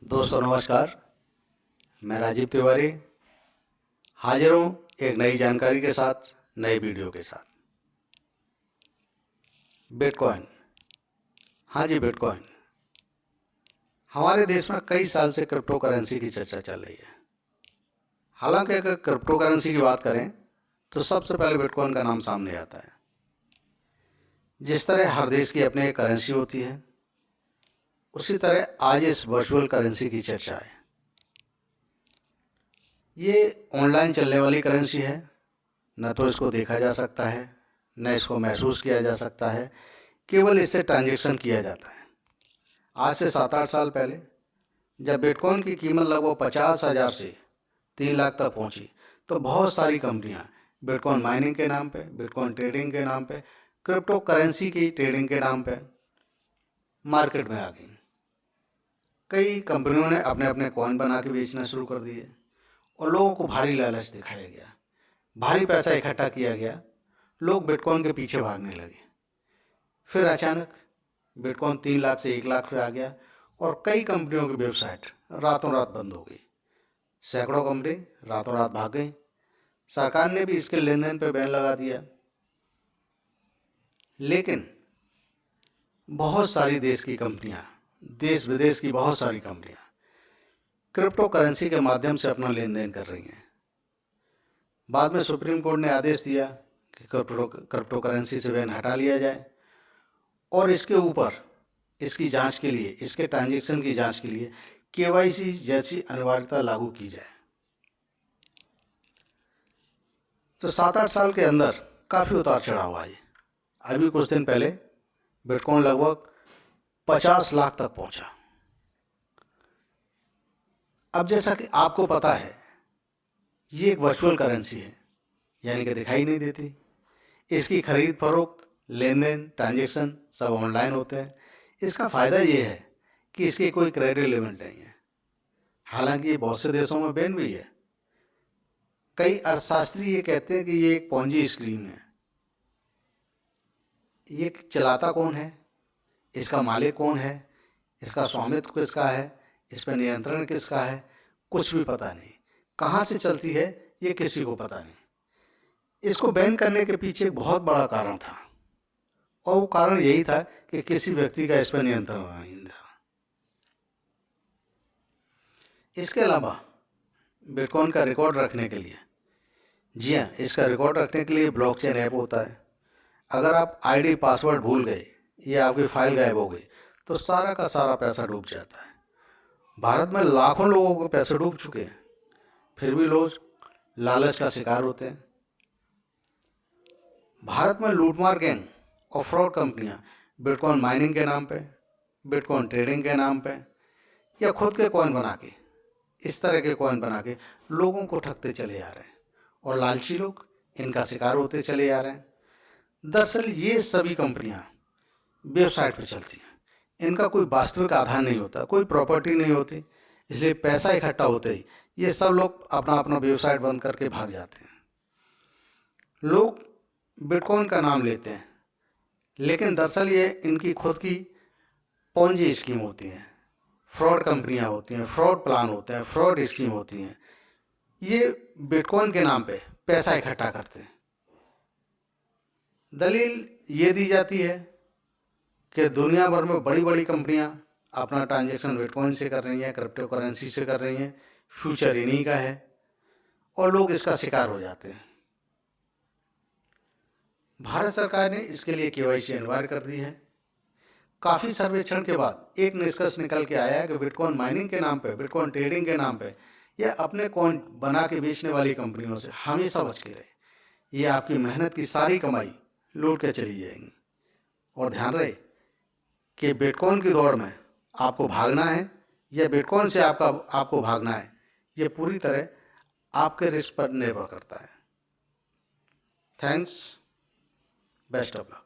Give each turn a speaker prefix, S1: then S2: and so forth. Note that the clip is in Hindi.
S1: दोस्तों नमस्कार, मैं राजीव तिवारी हाजिर हूँ एक नई जानकारी के साथ, नई वीडियो के साथ। बिटकॉइन, हाँ जी बिटकॉइन। हमारे देश में कई साल से क्रिप्टो करेंसी की चर्चा चल रही है। हालांकि अगर क्रिप्टो करेंसी की बात करें तो सबसे पहले बिटकॉइन का नाम सामने आता है। जिस तरह हर देश की अपनी एक करेंसी होती है, उसी तरह आज इस वर्चुअल करेंसी की चर्चा है। ये ऑनलाइन चलने वाली करेंसी है, न तो इसको देखा जा सकता है न इसको महसूस किया जा सकता है, केवल इससे ट्रांजैक्शन किया जाता है। आज से 7-8 साल पहले जब बिटकॉइन की कीमत लगभग 50,000 से 3 लाख तक पहुंची, तो बहुत सारी कंपनियां बिटकॉइन माइनिंग के नाम पे, बिटकॉइन ट्रेडिंग के नाम पे, क्रिप्टो करेंसी की ट्रेडिंग के नाम पे मार्केट में आ गई। कई कंपनियों ने अपने अपने कॉइन बना के बेचना शुरू कर दिए और लोगों को भारी लालच दिखाया गया, भारी पैसा इकट्ठा किया गया, लोग बिटकॉइन के पीछे भागने लगे। फिर अचानक बिटकॉइन 3 लाख से 1 लाख पे आ गया और कई कंपनियों की वेबसाइट रातों रात बंद हो गई। सैकड़ों कंपनी रातों रात भाग गई। सरकार ने भी इसके लेन देन पर बैन लगा दिया। लेकिन बहुत सारी देश की कंपनियां, देश विदेश की बहुत सारी कंपनियां क्रिप्टो करेंसी के माध्यम से अपना लेन देन कर रही हैं। बाद में सुप्रीम कोर्ट ने आदेश दिया कि क्रिप्टो करेंसी से बैन हटा लिया जाए और इसके ऊपर इसकी जांच के लिए, इसके ट्रांजैक्शन की जांच के लिए केवाईसी जैसी अनिवार्यता लागू की जाए। तो 7-8 साल के अंदर काफ़ी उतार चढ़ाव आए। अभी कुछ दिन पहले बिटकॉइन लगभग 50 लाख तक पहुंचा। अब जैसा कि आपको पता है, ये एक वर्चुअल करेंसी है, यानी कि दिखाई नहीं देती। इसकी खरीद फरोख्त, लेन देन, ट्रांजैक्शन सब ऑनलाइन होते हैं। इसका फ़ायदा ये है कि इसकी कोई क्रेडिट लिमिट नहीं है। हालांकि ये बहुत से देशों में बैन भी है। कई अर्थशास्त्री ये कहते हैं कि ये एक पोंजी स्कीम है। ये चलाता कौन है, इसका मालिक कौन है, इसका स्वामित्व किसका है, इस पर नियंत्रण किसका है, कुछ भी पता नहीं। कहाँ से चलती है ये किसी को पता नहीं। इसको बैन करने के पीछे एक बहुत बड़ा कारण था और वो कारण यही था कि किसी व्यक्ति का इस पर नियंत्रण नहीं था। इसके अलावा बिटकॉइन का रिकॉर्ड रखने के लिए, जी हाँ, इसका रिकॉर्ड रखने के लिए ब्लॉकचेन ऐप होता है। अगर आप आईडी पासवर्ड भूल गए या आपकी फाइल गायब हो गई तो सारा का सारा पैसा डूब जाता है। भारत में लाखों लोगों के पैसे डूब चुके हैं, फिर भी लोग लालच का शिकार होते हैं। भारत में लूटमार गैंग और फ्रॉड कंपनियां बिटकॉइन माइनिंग के नाम पे, बिटकॉइन ट्रेडिंग के नाम पे या खुद के कॉइन बना के, इस तरह के कॉइन बना के लोगों को ठगते चले जा रहे हैं और लालची लोग इनका शिकार होते चले जा रहे हैं। दरअसल ये सभी कंपनियां वेबसाइट पर चलती हैं। इनका कोई वास्तविक आधार नहीं होता, कोई प्रॉपर्टी नहीं होती, इसलिए पैसा इकट्ठा होते ही ये सब लोग अपना अपना वेबसाइट बंद करके भाग जाते हैं। लोग बिटकॉइन का नाम लेते हैं, लेकिन दरअसल ये इनकी खुद की पोंजी स्कीम होती हैं, फ्रॉड कंपनियां होती हैं, फ्रॉड प्लान होते हैं, फ्रॉड स्कीम होती हैं। ये बिटकॉइन के नाम पे पैसा इकट्ठा करते हैं। दलील ये दी जाती है कि दुनिया भर में बड़ी बड़ी कंपनियां अपना ट्रांजैक्शन बिटकॉइन से कर रही हैं, क्रिप्टो करेंसी से कर रही हैं, फ्यूचर इन्हीं का है और लोग इसका शिकार हो जाते हैं। भारत सरकार ने इसके लिए केवाईसी अनिवार्य कर दी है। काफ़ी सर्वेक्षण के बाद एक निष्कर्ष निकल के आया है कि बिटकॉइन माइनिंग के नाम पे, बिटकॉइन ट्रेडिंग के नाम पे या अपने कॉइन बना के बेचने वाली कंपनियों से हमेशा बच के रहे। ये आपकी मेहनत की सारी कमाई लूट के चली जाएंगी। और ध्यान रहे कि बिटकॉइन की दौड़ में आपको भागना है या बिटकॉइन से आपको भागना है, ये पूरी तरह आपके रिस्क पर निर्भर करता है। Thanks, best of luck.